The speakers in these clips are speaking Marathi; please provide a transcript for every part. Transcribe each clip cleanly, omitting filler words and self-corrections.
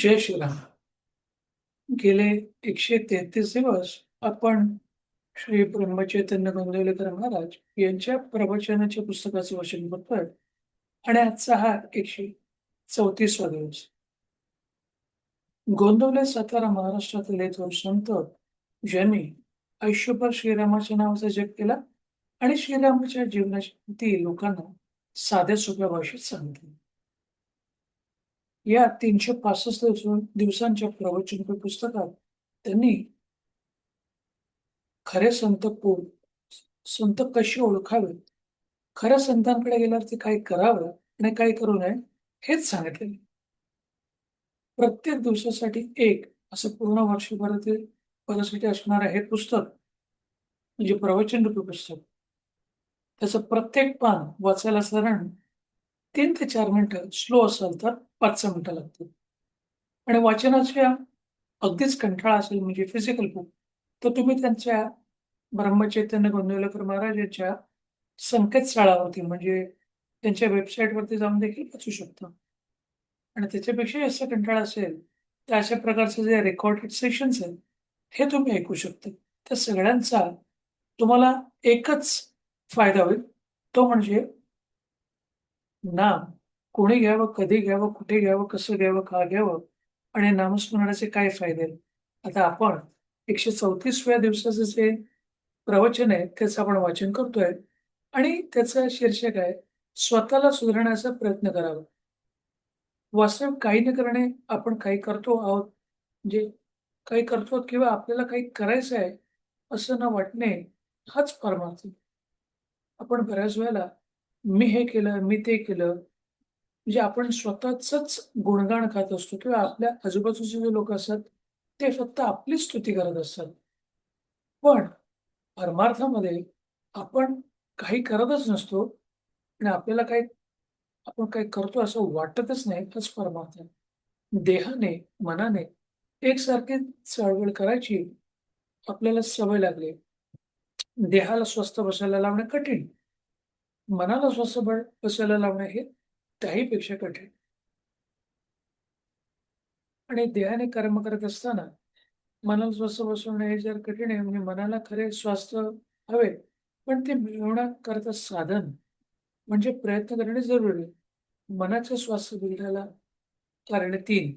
जय श्रीराम. गेले 133 दिवस आपण श्री ब्रह्मचैतन्य गोंदवलेकर महाराज यांच्या प्रवचनाच्या पुस्तकाचे वाचन करतोय आणि आजचा हा 134वा दिवस. गोंदवले सातारा महाराष्ट्रातील एक थोर संत ज्यांनी आयुष्यभर श्रीरामाच्या नावाचा जप केला आणि श्रीरामाच्या जीवनाची माहिती लोकांना साध्या सोप्या भाषेत सांगितली. या 365 दिवसांच्या प्रवचन पुस्तकात त्यांनी खरे संत कोण, संत कसे ओळखावे, खऱ्या संतांकडे गेल्यावर ते काय करावं आणि काय करू नये हेच सांगितलेले. प्रत्येक दिवसासाठी एक असं पूर्ण वर्षभरातील पदासाठी असणारं हे पुस्तक म्हणजे प्रवचन रूपी पुस्तक. त्याचं प्रत्येक पान वाचायला साधारण 3 ते 4 मिनिटं, स्लो असेल तर 5-6 मिनिटं लागतील. आणि वाचनाच्या अगदीच कंटाळा असेल म्हणजे फिजिकल बुक, तर तुम्ही त्यांच्या ब्रह्मचैतन्य गोंदवलेकर महाराज यांच्या संकेतस्थळावरती म्हणजे त्यांच्या वेबसाईटवरती जाऊन देखील वाचू शकता. आणि त्याच्यापेक्षाही जास्त कंटाळा असेल, तर अशा प्रकारचे जे रेकॉर्डेड सेशन्स आहेत, हे तुम्ही ऐकू शकता. त्या सगळ्यांचा तुम्हाला एकच फायदा होईल, तो म्हणजे नाम कोणी घ्यावं, कधी घ्यावं, कुठे घ्यावं, कसं घ्यावं, का घ्यावं आणि नामस्मरणाचे काय फायदे आहेत. आता आपण 134व्या दिवसाचं जे प्रवचन आहे, त्याचं आपण वाचन करतोय आणि त्याचं शीर्षक आहे, स्वतःला सुधारण्याचा प्रयत्न करावा. वास्तविक काही न करणे आपण काही करतो आहोत, म्हणजे काही करतो किंवा आपल्याला काही करायचं आहे, असं न वाटणे हाच परमार्थ आहे. आपण बऱ्याच वेळेला मी हे केलं, मी ते केलं, म्हणजे आपण स्वतःचंच गुणगान करत असतो किंवा आपल्या आजूबाजूचे जे लोक असतात, ते फक्त आपलीच स्तुती करत असतात. पण परमार्थामध्ये आपण काही करतच नसतो आणि आपल्याला काही आपण काही करतो असं वाटतच नाही, हाच परमार्थ आहे. देहाने, मनाने एकसारखी चळवळ करायची आपल्याला सवय लागली. देहाला स्वस्थ बसायला लावणे कठीण, मनाला स्वस्थ बसायला लावणे हे त्याहीपेक्षा कठीण. आणि देहाने कर्म करत असताना मनाला स्वस्थ बसवणे हे जर कठीण आहे, म्हणजे मनाला खरे स्वास्थ्य हवे, पण ते मिळवण्याकरता साधन म्हणजे प्रयत्न करणे जरुरी आहे. मनाचं स्वास्थ्य बिघडायला कारणे 3.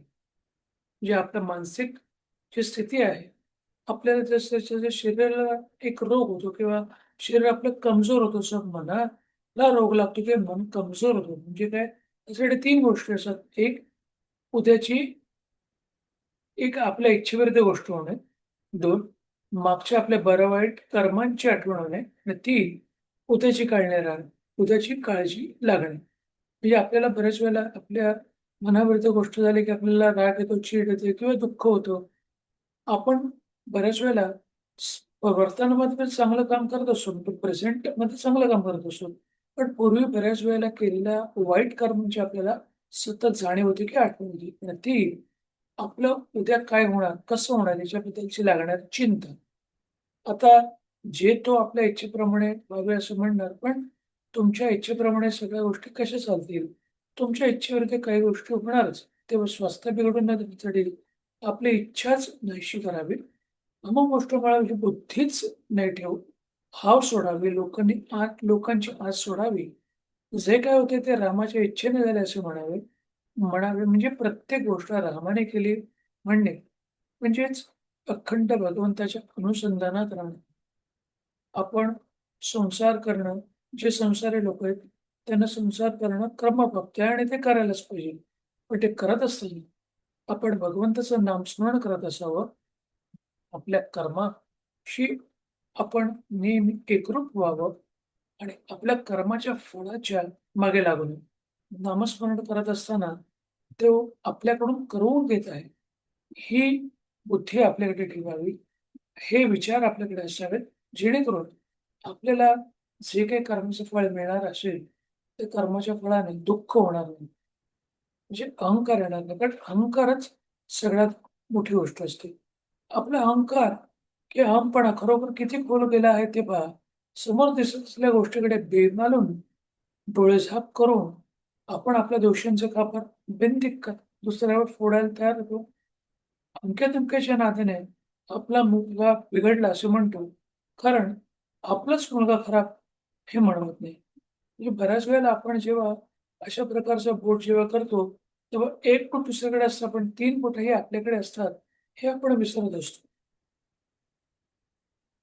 जे आपलं मानसिक जी स्थिती आहे, आपल्याला जसं जे शरीराला एक रोग होतो किंवा शरीर आपलं कमजोर होतं, तसं मनाला रोग लागतो किंवा मन कमजोर होतं. म्हणजे काय? त्याच्याकडे 3 गोष्टी असतात. उद्याची एक आपल्या इच्छेविरुद्ध गोष्ट होणे. 2 मागच्या आपल्या बरं-वाईट कर्मांची आठवण होणे आणि 3 उद्याची उद्याची काळजी लागणे. म्हणजे आपल्याला बऱ्याच वेळेला आपल्या मनाविरुद्ध गोष्ट झाली, की आपल्याला राग येतो, चीड येते किंवा दुःख होतं. आपण बऱ्याच वेळेला वर्तमानामध्ये चांगलं काम करत असतो, प्रेझेंटमध्ये चांगलं काम करत असतो. पण पूर्वी बऱ्याच वेळेला केलेल्या वाईट कर्मांची आपल्याला सतत जाणीव होती की आठवण होती आणि ती आपलं उद्या काय होणार, कसं होणार याच्याबद्दलची लागणारी चिंता. आता जे तो आपल्या इच्छेप्रमाणे व्हावे असं म्हणणार, पण तुमच्या इच्छेप्रमाणे सगळ्या गोष्टी कशा चालतील? तुमच्या इच्छेविरुद्ध काही गोष्टी होणारच. तेव्हा स्वास्थ्य बिघडून न जाण्यासाठी आपली इच्छाच नाहीशी करावी. अमुक गोष्ट मिळावी बुद्धीच नाही ठेवू. हाव सोडावी, लोकांची आस सोडावी. जे काय होते ते रामाच्या इच्छेने झाले असे म्हणावे. म्हणावे म्हणजे प्रत्येक गोष्ट रामाने केली म्हणणे, म्हणजेच अखंड भगवंताच्या अनुसंधानात राहणं. आपण संसार करणं, जे संसारी लोक आहेत, त्यांना संसार करणं क्रमप्राप्त आहे आणि ते करायलाच पाहिजे. पण ते करत असताना आपण भगवंताचं नामस्मरण करत असावं. आपल्या कर्माशी आपण नेहमी एकरूप व्हावं आणि आपल्या कर्माच्या फळाच्या मागे लागू नये. नामस्मरण करत असताना तो आपल्याकडून करवून घेत आहे, ही बुद्धी आपल्याकडे ठेवावी. हे विचार आपल्याकडे असावेत, जेणेकरून आपल्याला जे काही कर्माचं फळ मिळणार असेल, त्या कर्माच्या फळाने दुःख होणार नाही. म्हणजे अहंकार येणार नाही. कारण अहंकारच सगळ्यात मोठी गोष्ट असते. आपला अहंकार किंवा अहमपणा खरोखर किती खोल गेला आहे ते पहा. समोर दिसत असलेल्या गोष्टीकडे बेमालूम डोळेझाप करून आपण आपल्या दोषांचं खापर बिनदिक्कत दुसऱ्यावर फोडायला तयार होतो. अमक्या-तमक्याच्या नादाने आपला मुलगा बिघडला असं म्हणतो. कारण आपलाच मुलगा खराब हे म्हणत नाही. म्हणजे बऱ्याच वेळेला आपण जेव्हा अशा प्रकारचा बोट जेव्हा करतो, तेव्हा एक बोट दुसरीकडे असतं, पण 3 बोटंही आपल्याकडे असतात, हे आपण विसरत असतो.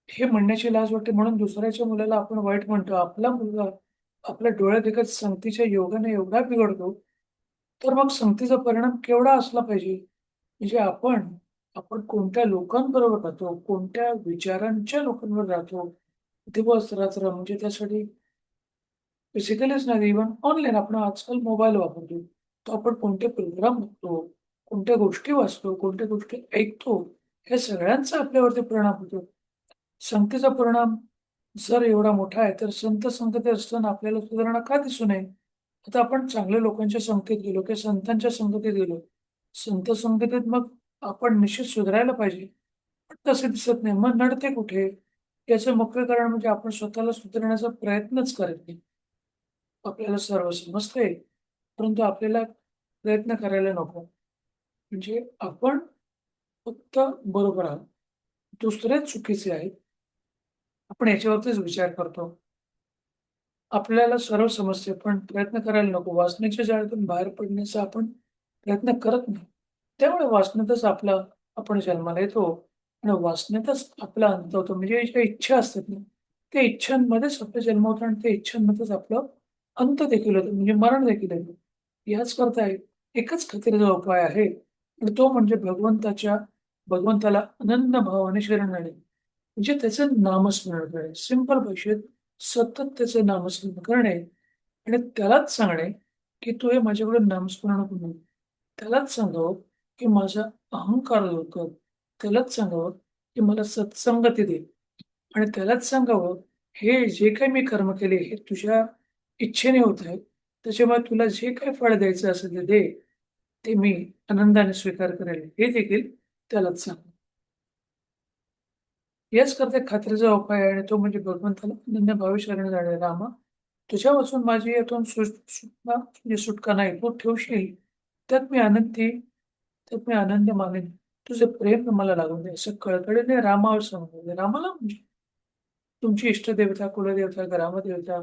हे म्हणण्याची लाज वाटते म्हणून दुसऱ्याच्या मुलाला आपण वाईट म्हणतो. आपला मुलगा आपल्या डोळ्यादेखत संगतीच्या योगाने एवढा बिघडतो, तर मग संगतीचा परिणाम केवढा असला पाहिजे? म्हणजे आपण कोणत्या लोकांबरोबर राहतो, कोणत्या विचारांच्या लोकांबरोबर राहतो, दिवस-रात्र म्हणजे त्यासाठी फिजिकलीच नाही इव्हन ऑनलाईन आपण आजकाल मोबाईल वापरतो. तर आपण कोणते प्रोग्राम बघतो, कोणत्या गोष्टी वाचतो, कोणत्या गोष्टी ऐकतो, हे सगळ्यांचा आपल्यावरती परिणाम होतो. संगतीचा परिणाम जर एवढा मोठा आहे, तर संत संगती असताना आपल्याला सुधारणा का दिसू नये? आता आपण चांगल्या लोकांच्या संगतीत गेलो किंवा संतांच्या संगतीत गेलो. संत संगतीत मग आपण निश्चित सुधारायला पाहिजे. पण तसं दिसत नाही. मग नडते कुठे? याचं मुख्य कारण म्हणजे आपण स्वतःला सुधारण्याचा प्रयत्नच करत नाही. आपल्याला सर्व समजतंय, परंतु आपल्याला प्रयत्न करायला नको. म्हणजे आपण फक्त बरोबर आहोत. दुसरे चुकीचे आहेत. आपण याच्यावरतीच विचार करतो. आपल्याला सर्व समजते, पण प्रयत्न करायला नको. वासनेच्या जाळ्यातून बाहेर पडण्याचा आपण प्रयत्न करत नाही. त्यामुळे वासनेतच आपण जन्माला येतो आणि वासनेतच आपला अंत होतो. म्हणजे ज्या इच्छा असतात ना, त्या इच्छांमध्येच आपला जन्म होतो आणि त्या इच्छांमध्येच आपलं अंत देखील होतो, म्हणजे मरण देखील येतं. याचकरता एकच खात्रीचा उपाय आहे आणि तो म्हणजे भगवंताला अनन्य भावाने शरण जाणे. म्हणजे त्याचं नामस्मरण करणे. सिंपल भाषेत सतत त्याचे नामस्मरण करणे आणि त्यालाच सांगणे, की "तू हे माझ्याकडून नामस्मरण करू नको." त्यालाच सांगावं, की "माझा अहंकार दूर कर." त्यालाच सांगावं, की "मला सत्संगती दे." आणि त्यालाच सांगावं, "हे जे काही मी कर्म केले, हे तुझ्या इच्छेने होत आहे. त्याच्यामुळे तुला जे काही फळ द्यायचं असेल ते दे. ते मी आनंदाने स्वीकार करेल." हे देखील त्यालाच सांगा. याच करता खात्रीचा उपाय आहे आणि तो म्हणजे भगवंताला अनन्यभावे शरण जाणे. रामा, तुझ्या वाचून माझी यातून सुटका म्हणजे सुटका नाही. तू ठेवशील, त्यात मी आनंदी त्यात मी आनंद मानेन. तुझं प्रेम मला लागून दे. असं कळकळीने रामावर सांगितले. रामाला म्हणजे तुमची इष्टदेवता, कुलदेवता, ग्रामदेवता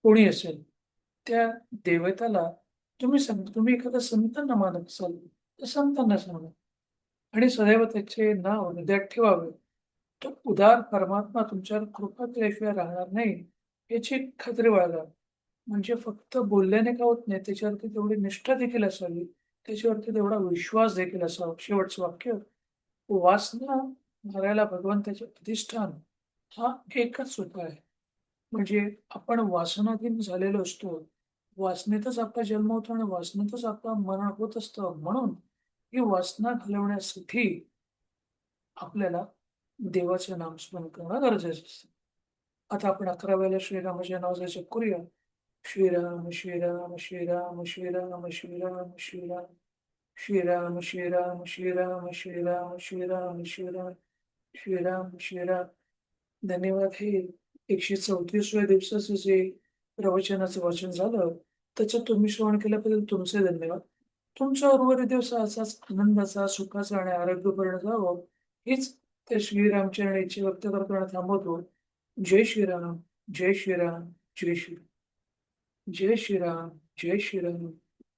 कोणी असेल, त्या देवताला तुम्ही सांगा. तुम्ही एखाद्या संतांना मानत असाल, तर संतांना सांगा आणि सदैव त्याचे नाव हृदयात ठेवावे. तो उदार परमात्मा तुमच्यावर कृपा केल्याशिवाय राहणार नाही, याची खात्री बाळगा. म्हणजे फक्त बोलल्याने का होत नाही, त्याच्यावरती तेवढी निष्ठा देखील असावी. त्याच्यावरती तेवढा विश्वास देखील असावा. शेवटचं वाक्य, वासना मारायला भगवंताचे अधिष्ठान हा एकच उपाय आहे. म्हणजे आपण वासनाधीन झालेलो असतो. वासनेतच आपला जन्म होतो आणि वासनेतच आपलं मरण होत असतं. म्हणून ही वासना घालवण्यासाठी आपल्याला देवाचे नामस्मरण करणं गरजेचं असतं. आता आपण 11 वेळेला श्रीरामाच्या नावाचा जप करूया. श्रीराम, श्रीराम, श्रीराम, श्रीराम, श्रीराम, श्रीराम. श्रीराम, श्रीराम, श्रीराम, श्रीराम, श्रीराम, श्रीराम, श्रीराम, श्रीराम. धन्यवाद. हे 134व्या दिवसाचं जे प्रवचनाचं वाचन झालं, त्याचं तुम्ही श्रवण केल्याबद्दल तुमचे धन्यवाद. तुमचा उर्वरित दिवस असाच आनंदाचा, सुखाचा आणि आरोग्यपूर्ण जावो, हीच त्या श्रीरामचरणी इच्छा व्यक्त करतो आणि थांबवतो. जय श्रीराम, जय श्रीराम, जय श्रीराम. जय श्रीराम, जय श्रीराम.